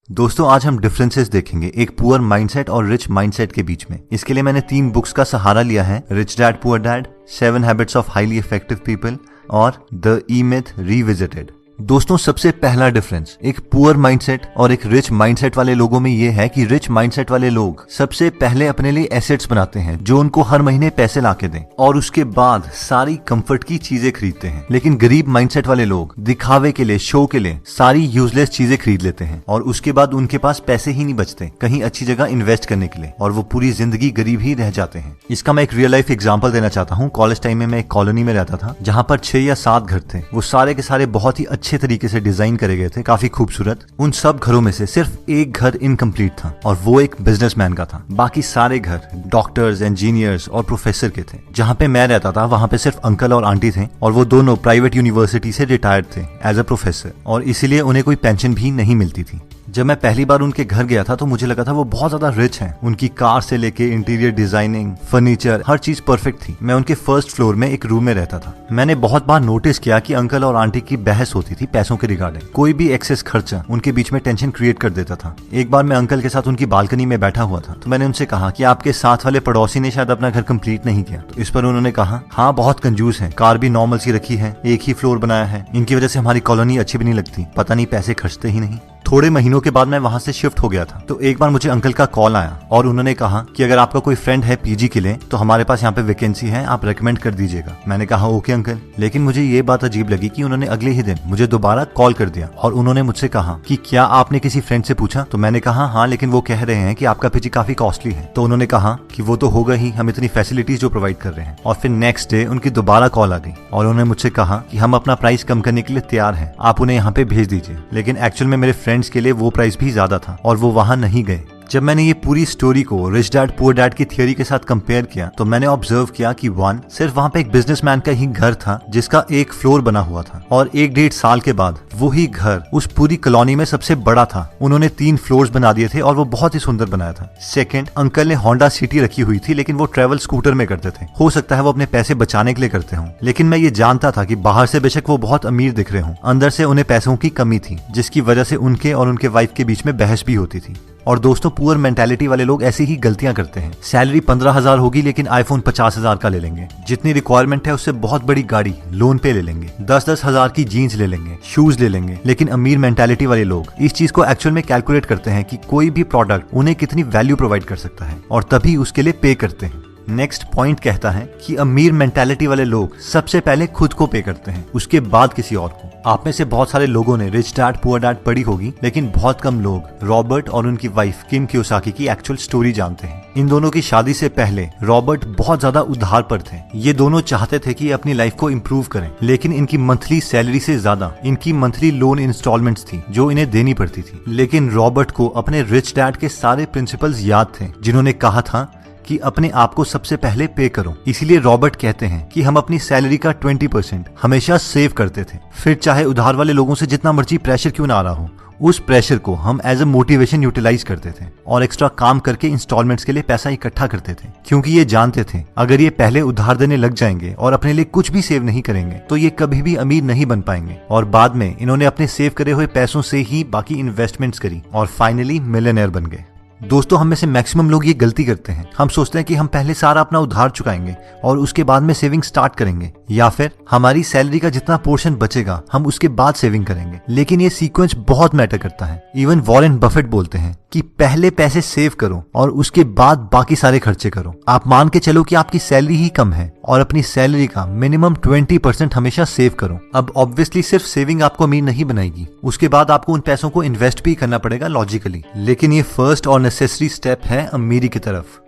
दोस्तों आज हम डिफरेंसेस देखेंगे एक पुअर माइंडसेट और रिच माइंडसेट के बीच में। इसके लिए मैंने 3 बुक्स का सहारा लिया है, rich dad poor dad, 7 habits of highly effective people और द ई मिथ रिविजिटेड। दोस्तों सबसे पहला डिफरेंस एक पुअर माइंडसेट और एक रिच माइंडसेट वाले लोगों में ये है कि रिच माइंडसेट वाले लोग सबसे पहले अपने लिए एसेट्स बनाते हैं जो उनको हर महीने पैसे लाके दें और उसके बाद सारी कंफर्ट की चीजें खरीदते हैं। लेकिन गरीब माइंडसेट वाले लोग दिखावे के लिए, शो के लिए सारी यूजलेस चीजें खरीद लेते हैं और उसके बाद उनके पास पैसे ही नहीं बचते कहीं अच्छी जगह इन्वेस्ट करने के लिए और वो पूरी जिंदगी गरीब ही रह जाते हैं। इसका मैं एक रियल लाइफ एग्जाम्पल देना चाहता हूँ। कॉलेज टाइम में मैं एक कॉलोनी में रहता था जहाँ पर 6 या 7 घर थे। वो सारे के सारे बहुत ही अच्छे तरीके से डिजाइन करे गए थे, काफी खूबसूरत। उन सब घरों में से सिर्फ एक घर इनकम्प्लीट था और वो एक बिजनेसमैन का था। बाकी सारे घर डॉक्टर्स, इंजीनियर्स और प्रोफेसर के थे। जहाँ पे मैं रहता था वहाँ पे सिर्फ अंकल और आंटी थे और वो दोनों प्राइवेट यूनिवर्सिटी से रिटायर्ड थे एज अ प्रोफेसर और इसीलिए उन्हें कोई पेंशन भी नहीं मिलती थी। जब मैं पहली बार उनके घर गया था तो मुझे लगा था वो बहुत ज्यादा रिच हैं। उनकी कार से लेके इंटीरियर डिजाइनिंग, फर्नीचर, हर चीज परफेक्ट थी। मैं उनके फर्स्ट फ्लोर में एक रूम में रहता था। मैंने बहुत बार नोटिस किया कि अंकल और आंटी की बहस होती थी पैसों के रिगार्डिंग। कोई भी एक्सेस खर्चा उनके बीच में टेंशन क्रिएट कर देता था। एक बार मैं अंकल के साथ उनकी बालकनी में बैठा हुआ था तो मैंने उनसे कहा कि आपके साथ वाले पड़ोसी ने शायद अपना घर कंप्लीट नहीं किया। तो इस पर उन्होंने कहा, हाँ बहुत कंजूस है, कार भी नॉर्मल सी रखी है, एक ही फ्लोर बनाया है, इनकी वजह से हमारी कॉलोनी अच्छी भी नहीं लगती, पता नहीं पैसे खर्चते ही नहीं। थोड़े महीनों के बाद मैं वहां से शिफ्ट हो गया था तो एक बार मुझे अंकल का कॉल आया और उन्होंने कहा कि अगर आपका कोई फ्रेंड है पीजी के लिए तो हमारे पास यहाँ पे वैकेंसी है, आप रेकमेंड कर दीजिएगा। मैंने कहा ओके अंकल। लेकिन मुझे ये बात अजीब लगी कि उन्होंने अगले ही दिन मुझे दोबारा कॉल कर दिया और उन्होंने मुझसे कहा कि क्या आपने किसी फ्रेंड से पूछा? तो मैंने कहा हाँ, लेकिन वो कह रहे हैं कि आपका पीजी काफी कॉस्टली है। तो उन्होंने कहा कि वो तो होगा ही, हम इतनी फैसिलिटीज जो प्रोवाइड कर रहे हैं। और फिर नेक्स्ट डे उनकी दोबारा कॉल आ गई और उन्होंने मुझसे कहा कि हम अपना प्राइस कम करने के लिए तैयार हैं, आप उन्हें यहाँ पे भेज दीजिए। लेकिन एक्चुअल में मेरे फ्रेंड्स के लिए वो प्राइस भी ज्यादा था और वो वहां नहीं गए। जब मैंने ये पूरी स्टोरी को रिच डैड पुअर डैड की थियोरी के साथ कंपेयर किया तो मैंने ऑब्जर्व किया कि 1 सिर्फ वहां पे एक बिजनेसमैन का ही घर था जिसका एक फ्लोर बना हुआ था और 1-1.5 साल के बाद वही घर उस पूरी कॉलोनी में सबसे बड़ा था। उन्होंने 3 फ्लोर्स बना दिए थे और वो बहुत ही सुंदर बनाया था। सेकंड, अंकल ने होंडा सिटी रखी हुई थी लेकिन वो ट्रेवल स्कूटर में करते थे। हो सकता है वो अपने पैसे बचाने के लिए करते हों, लेकिन मैं ये जानता था कि बाहर से बेशक वो बहुत अमीर दिख रहे हों, अंदर से उन्हें पैसों की कमी थी जिसकी वजह से उनके और उनके वाइफ के बीच में बहस भी होती थी। और दोस्तों पुअर मेंटालिटी वाले लोग ऐसी ही गलतियां करते हैं। सैलरी 15,000 होगी लेकिन आईफोन 50,000 का ले लेंगे। जितनी रिक्वायरमेंट है उससे बहुत बड़ी गाड़ी लोन पे ले लेंगे। 10-10 हजार की जीन्स ले लेंगे, शूज ले लेंगे। लेकिन अमीर मेंटालिटी वाले लोग इस चीज को एक्चुअल में कैलकुलेट करते हैं कि कोई भी प्रोडक्ट उन्हें कितनी वैल्यू प्रोवाइड कर सकता है और तभी उसके लिए पे करते हैं। नेक्स्ट पॉइंट कहता है कि अमीर मेंटालिटी वाले लोग सबसे पहले खुद को पे करते हैं, उसके बाद किसी और को। आप में से बहुत सारे लोगों ने रिच डैड पुअर डैड पढ़ी होगी, लेकिन बहुत कम लोग रॉबर्ट और उनकी वाइफ किम कियोसाकी की एक्चुअल स्टोरी जानते हैं। इन दोनों की शादी से पहले रॉबर्ट बहुत ज्यादा उधार पर थे। ये दोनों चाहते थे कि अपनी लाइफ को इम्प्रूव करें, लेकिन इनकी मंथली सैलरी से ज्यादा इनकी मंथली लोन इंस्टॉलमेंट्स थी जो इन्हें देनी पड़ती थी। लेकिन रॉबर्ट को अपने रिच डैड के सारे प्रिंसिपल्स याद थे जिन्होंने कहा था कि अपने आप को सबसे पहले पे करो। इसीलिए रॉबर्ट कहते हैं कि हम अपनी सैलरी का 20% हमेशा सेव करते थे। फिर चाहे उधार वाले लोगों से जितना मर्जी प्रेशर क्यों ना आ रहा हो, उस प्रेशर को हम एज अ मोटिवेशन यूटिलाइज करते थे और एक्स्ट्रा काम करके इंस्टॉलमेंट्स के लिए पैसा इकट्ठा करते थे, क्योंकि ये जानते थे अगर ये पहले उधार देने लग जाएंगे और अपने लिए कुछ भी सेव नहीं करेंगे तो ये कभी भी अमीर नहीं बन पाएंगे। और बाद में इन्होंने अपने सेव करे हुए पैसों से ही बाकी इन्वेस्टमेंट्स करी और फाइनली मिलियनेयर बन गए। दोस्तों हम में से मैक्सिमम लोग ये गलती करते हैं। हम सोचते हैं कि हम पहले सारा अपना उधार चुकाएंगे और उसके बाद में सेविंग स्टार्ट करेंगे, या फिर हमारी सैलरी का जितना पोर्शन बचेगा हम उसके बाद सेविंग करेंगे। लेकिन ये सीक्वेंस बहुत मैटर करता है। इवन वॉरेन बफेट बोलते हैं कि पहले पैसे सेव करो और उसके बाद बाकी सारे खर्चे करो। आप मान के चलो कि आपकी सैलरी ही कम है और अपनी सैलरी का मिनिमम 20% हमेशा सेव करो। अब ऑब्वियसली सिर्फ सेविंग आपको अमीर नहीं बनाएगी, उसके बाद आपको उन पैसों को इन्वेस्ट भी करना पड़ेगा लॉजिकली, लेकिन ये फर्स्ट और नेसेसरी स्टेप है अमीरी की तरफ।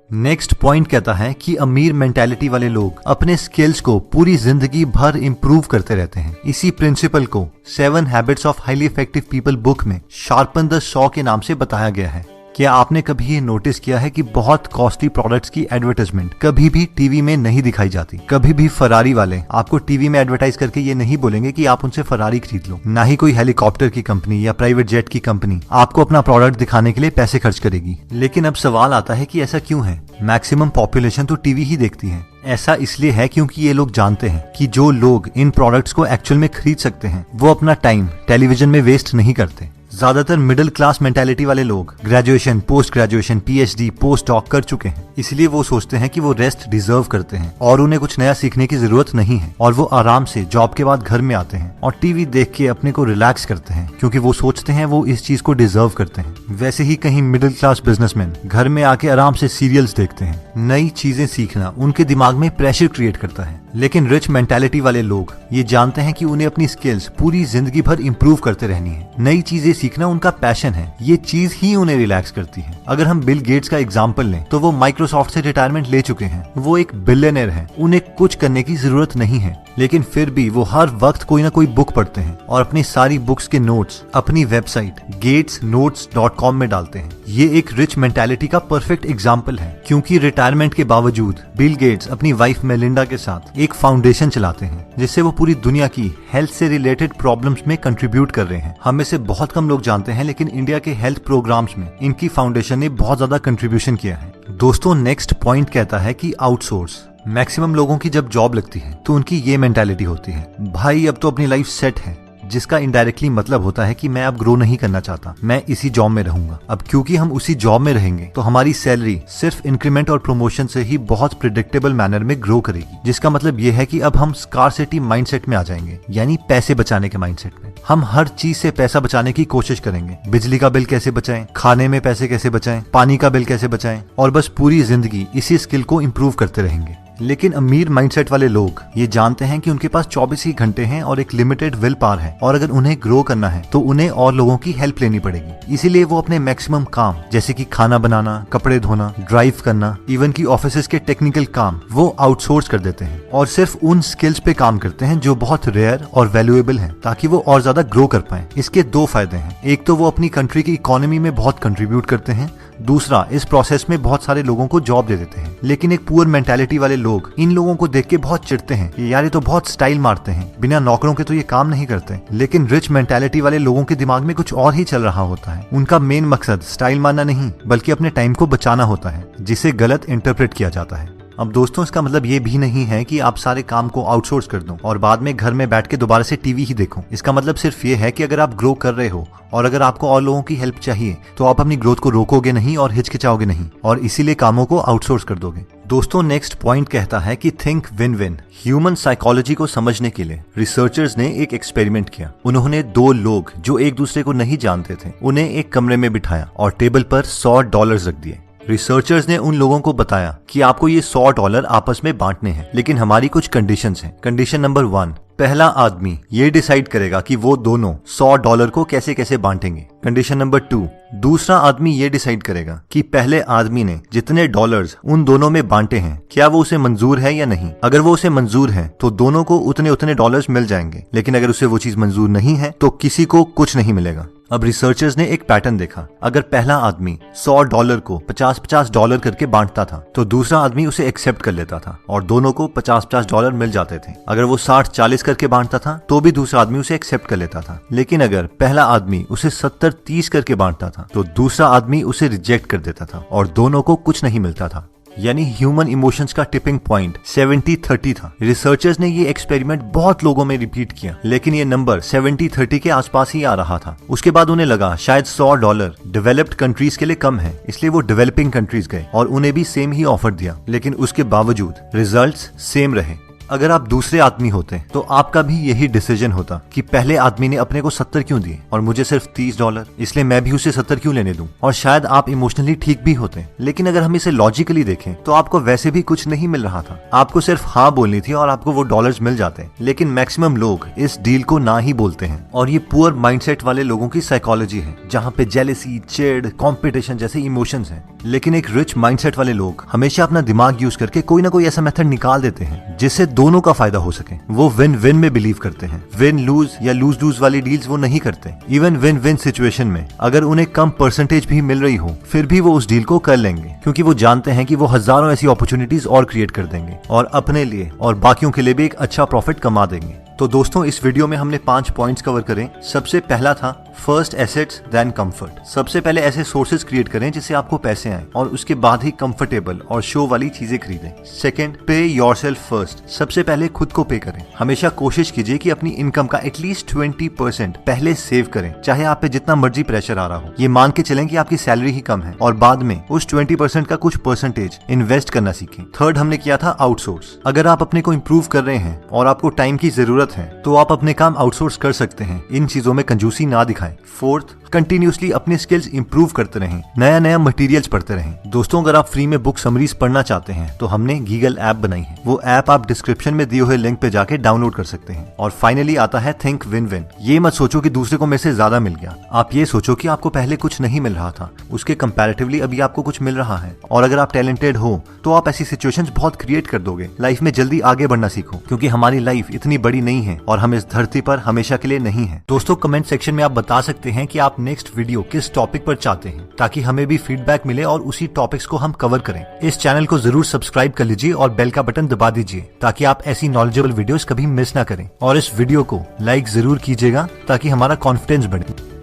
नेक्स्ट पॉइंट कहता है कि अमीर मेंटालिटी वाले लोग अपने स्किल्स को पूरी जिंदगी भर इम्प्रूव करते रहते हैं। इसी प्रिंसिपल को 7 habits of highly effective people book में शार्पन द सॉ के नाम से बताया गया है। क्या आपने कभी ये नोटिस किया है कि बहुत कॉस्टली प्रोडक्ट्स की एडवर्टाइजमेंट कभी भी टीवी में नहीं दिखाई जाती? कभी भी फरारी वाले आपको टीवी में एडवर्टाइज करके ये नहीं बोलेंगे कि आप उनसे फरारी खरीद लो। ना ही कोई हेलीकॉप्टर की कंपनी या प्राइवेट जेट की कंपनी आपको अपना प्रोडक्ट दिखाने के लिए पैसे खर्च करेगी। लेकिन अब सवाल आता है कि ऐसा क्यों है? मैक्सिमम पॉपुलेशन तो टीवी ही देखती है। ऐसा इसलिए है क्योंकि ये लोग जानते हैं कि जो लोग इन प्रोडक्ट्स को एक्चुअल में खरीद सकते हैं वो अपना टाइम टेलीविजन में वेस्ट नहीं करते। ज्यादातर मिडिल क्लास मेंटालिटी वाले लोग graduation, post graduation, PhD, post doc कर चुके हैं, इसलिए वो सोचते हैं कि वो रेस्ट डिजर्व करते हैं और उन्हें कुछ नया सीखने की जरूरत नहीं है, और वो आराम से जॉब के बाद घर में आते हैं और टीवी देख के अपने को रिलैक्स करते हैं, क्योंकि वो सोचते हैं वो इस चीज को डिजर्व करते हैं। वैसे ही कहीं मिडिल क्लास बिजनेसमैन घर में आके आराम से सीरियल्स देखते हैं। नई चीजें सीखना उनके दिमाग में प्रेशर क्रिएट करता है, लेकिन रिच मेंटालिटी वाले लोग ये जानते हैं कि उन्हें अपनी स्किल्स पूरी जिंदगी भर इंप्रूव करते रहनी है। नई चीजें सीखना उनका पैशन है, ये चीज ही उन्हें रिलैक्स करती है। अगर हम बिल गेट्स का एग्जांपल लें तो वो माइक्रोसॉफ्ट से रिटायरमेंट ले चुके हैं, वो एक बिलियनर है, उन्हें कुछ करने की जरूरत नहीं है, लेकिन फिर भी वो हर वक्त कोई ना कोई बुक पढ़ते हैं और अपनी सारी बुक्स के नोट्स अपनी वेबसाइट gatesnotes.com में डालते हैं। ये एक रिच मेंटालिटी का परफेक्ट एग्जाम्पल है, क्योंकि रिटायरमेंट के बावजूद बिल गेट्स अपनी वाइफ मेलिंडा के साथ एक फाउंडेशन चलाते हैं, जिससे वो पूरी दुनिया की हेल्थ से रिलेटेड प्रॉब्लम्स में कंट्रीब्यूट कर रहे हैं। हम में से बहुत कम लोग जानते हैं, लेकिन इंडिया के हेल्थ प्रोग्राम्स में इनकी फाउंडेशन ने बहुत ज्यादा कंट्रीब्यूशन किया है। दोस्तों, नेक्स्ट पॉइंट कहता है कि आउटसोर्स। मैक्सिमम लोगों की जब जॉब लगती है तो उनकी ये मेंटालिटी होती है, भाई अब तो अपनी लाइफ सेट है, जिसका इनडायरेक्टली मतलब होता है कि मैं अब ग्रो नहीं करना चाहता, मैं इसी जॉब में रहूंगा। अब क्योंकि हम उसी जॉब में रहेंगे तो हमारी सैलरी सिर्फ इंक्रीमेंट और प्रमोशन से ही बहुत प्रिडिक्टेबल मैनर में ग्रो करेगी, जिसका मतलब ये है कि अब हम स्कार्सिटी माइंडसेट में आ जाएंगे, यानी पैसे बचाने के माइंडसेट में। हम हर चीज से पैसा बचाने की कोशिश करेंगे। बिजली का बिल कैसे बचाएं, खाने में पैसे कैसे बचाएं, पानी का बिल कैसे बचाएं, और बस पूरी जिंदगी इसी स्किल को इम्प्रूव करते रहेंगे। लेकिन अमीर माइंडसेट वाले लोग ये जानते हैं कि उनके पास 24 ही घंटे हैं और एक लिमिटेड विल पावर है, और अगर उन्हें ग्रो करना है तो उन्हें और लोगों की हेल्प लेनी पड़ेगी। इसीलिए वो अपने मैक्सिमम काम, जैसे कि खाना बनाना, कपड़े धोना, ड्राइव करना, इवन की ऑफिस के टेक्निकल काम, वो आउटसोर्स कर देते हैं और सिर्फ उन स्किल्स पे काम करते हैं जो बहुत रेयर और वैल्यूएबल हैं, ताकि वो और ज्यादा ग्रो कर पाए। इसके दो फायदे हैं, एक तो वो अपनी कंट्री की इकोनॉमी में बहुत कंट्रीब्यूट करते हैं, दूसरा इस प्रोसेस में बहुत सारे लोगों को जॉब दे देते हैं। लेकिन एक पुअर मेंटालिटी वाले लोग इन लोगों को देख के बहुत चिढ़ते हैं, यार ये तो बहुत स्टाइल मारते हैं, बिना नौकरों के तो ये काम नहीं करते। लेकिन रिच मेंटालिटी वाले लोगों के दिमाग में कुछ और ही चल रहा होता है। उनका मेन मकसद स्टाइल मारना नहीं, बल्कि अपने टाइम को बचाना होता है, जिसे गलत इंटरप्रेट किया जाता है। अब दोस्तों, इसका मतलब ये भी नहीं है कि आप सारे काम को आउटसोर्स कर दो और बाद में घर में बैठ के दोबारा से टीवी ही देखो। इसका मतलब सिर्फ ये है कि अगर आप ग्रो कर रहे हो और अगर आपको और लोगों की हेल्प चाहिए तो आप अपनी ग्रोथ को रोकोगे नहीं और हिचकिचाओगे नहीं, और इसीलिए कामों को आउटसोर्स कर दोगे। दोस्तों, नेक्स्ट पॉइंट कहता है कि think win win. Human psychology को समझने के लिए रिसर्चर्स ने एक एक्सपेरिमेंट किया। उन्होंने दो लोग जो एक दूसरे को नहीं जानते थे, उन्हें एक कमरे में बिठाया और टेबल पर $100 रख दिए। रिसर्चर्स ने उन लोगों को बताया कि आपको ये $100 आपस में बांटने हैं, लेकिन हमारी कुछ कंडीशंस हैं। कंडीशन नंबर 1, पहला आदमी ये डिसाइड करेगा कि वो दोनों $100 को कैसे कैसे बांटेंगे। कंडीशन नंबर 2, दूसरा आदमी ये डिसाइड करेगा कि पहले आदमी ने जितने डॉलर्स उन दोनों में बांटे हैं, क्या वो उसे मंजूर है या नहीं। अगर वो उसे मंजूर है तो दोनों को उतने उतने डॉलर्स मिल जाएंगे, लेकिन अगर उसे वो चीज मंजूर नहीं है तो किसी को कुछ नहीं मिलेगा। अब रिसर्चर्स ने एक पैटर्न देखा। अगर पहला आदमी $100 को $50 करके बांटता था तो दूसरा आदमी उसे एक्सेप्ट कर लेता था और दोनों को $50 मिल जाते थे। अगर वो 60-40 करके बांटता था तो भी दूसरा आदमी उसे एक्सेप्ट कर लेता था। लेकिन अगर पहला आदमी उसे 70-30 करके बांटता था तो दूसरा आदमी उसे रिजेक्ट कर देता था और दोनों को कुछ नहीं मिलता था। यानी ह्यूमन इमोशंस का टिपिंग पॉइंट 70-30 था। रिसर्चर्स ने ये एक्सपेरिमेंट बहुत लोगों में रिपीट किया, लेकिन ये नंबर 70-30 के आसपास ही आ रहा था। उसके बाद उन्हें लगा शायद $100 डेवलप्ड कंट्रीज के लिए कम है, इसलिए वो डेवलपिंग कंट्रीज गए और उन्हें भी सेम ही ऑफर दिया, लेकिन उसके बावजूद रिजल्ट्स सेम रहे। अगर आप दूसरे आदमी होते तो आपका भी यही डिसीजन होता कि पहले आदमी ने अपने को 70 क्यों दिए और मुझे सिर्फ $30, इसलिए मैं भी उसे 70 क्यों लेने दूं। और शायद आप इमोशनली ठीक भी होते, लेकिन अगर हम इसे लॉजिकली देखें तो आपको वैसे भी कुछ नहीं मिल रहा था। आपको सिर्फ हाँ बोलनी थी और आपको वो डॉलर्स मिल जाते। लेकिन मैक्सिमम लोग इस डील को ना ही बोलते हैं, और ये पुअर माइंडसेट वाले लोगों की साइकोलॉजी है, जहाँ पे जेलेसी, चिढ़, कॉम्पिटिशन जैसे इमोशंस हैं। लेकिन एक रिच माइंडसेट वाले लोग हमेशा अपना दिमाग यूज करके कोई ना कोई ऐसा मेथड निकाल देते हैं जिससे दोनों का फायदा हो सके। वो विन विन में बिलीव करते हैं। विन लूज या लूज लूज वाली डील्स वो नहीं करते। इवन विन विन सिचुएशन में अगर उन्हें कम परसेंटेज भी मिल रही हो, फिर भी वो उस डील को कर लेंगे, क्योंकि वो जानते हैं कि वो हजारों ऐसी अपॉर्चुनिटीज और क्रिएट कर देंगे और अपने लिए और बाकियों के लिए भी एक अच्छा प्रॉफिट कमा देंगे। तो दोस्तों, इस वीडियो में हमने 5 पॉइंट्स कवर करें। सबसे पहला था फर्स्ट एसेट्स देन कंफर्ट। सबसे पहले ऐसे सोर्सेज क्रिएट करें जिससे आपको पैसे आए और उसके बाद ही कंफर्टेबल और शो वाली चीजें खरीदें। सेकंड, पे योरसेल्फ फर्स्ट। सबसे पहले खुद को पे करें। हमेशा कोशिश कीजिए कि अपनी इनकम का एटलीस्ट 20% पहले सेव करें, चाहे आप पे जितना मर्जी प्रेशर आ रहा हो। ये मान के चलें कि आपकी सैलरी ही कम है और बाद में उस 20% का कुछ परसेंटेज इन्वेस्ट करना सीखें। थर्ड हमने किया था आउटसोर्स। अगर आप अपने को इम्प्रूव कर रहे हैं और आपको टाइम की जरूरत है तो आप अपने काम आउटसोर्स कर सकते हैं। इन चीजों में कंजूसी ना दिखाएं। फोर्थ, कंटिन्यूसली अपने स्किल्स इंप्रूव करते रहें, नया नया मटेरियल्स पढ़ते रहें। दोस्तों, अगर आप फ्री में बुक समरीज पढ़ना चाहते हैं तो हमने गीगल ऐप बनाई है। वो ऐप आप डिस्क्रिप्शन में दिए हुए लिंक पे जाके डाउनलोड कर सकते हैं। और फाइनली आता है थिंक विन विन। ये मत सोचो कि दूसरे को मेरे से ज्यादा मिल गया। आप ये सोचो कि आपको पहले कुछ नहीं मिल रहा था, उसके कंपैरेटिवली अभी आपको कुछ मिल रहा है। और अगर आप टैलेंटेड हो तो आप ऐसी सिचुएशंस बहुत क्रिएट कर दोगे। लाइफ में जल्दी आगे बढ़ना सीखो, क्योंकि हमारी लाइफ इतनी बड़ी नहीं है और हम इस धरती पर हमेशा के लिए नहीं है। दोस्तों, कमेंट सेक्शन में आप बता सकते हैं कि आप नेक्स्ट वीडियो किस टॉपिक पर चाहते हैं, ताकि हमें भी फीडबैक मिले और उसी टॉपिक्स को हम कवर करें। इस चैनल को जरूर सब्सक्राइब कर लीजिए और बेल का बटन दबा दीजिए ताकि आप ऐसी नॉलेजेबल वीडियोस कभी मिस ना करें। और इस वीडियो को लाइक जरूर कीजिएगा ताकि हमारा कॉन्फिडेंस बढ़े।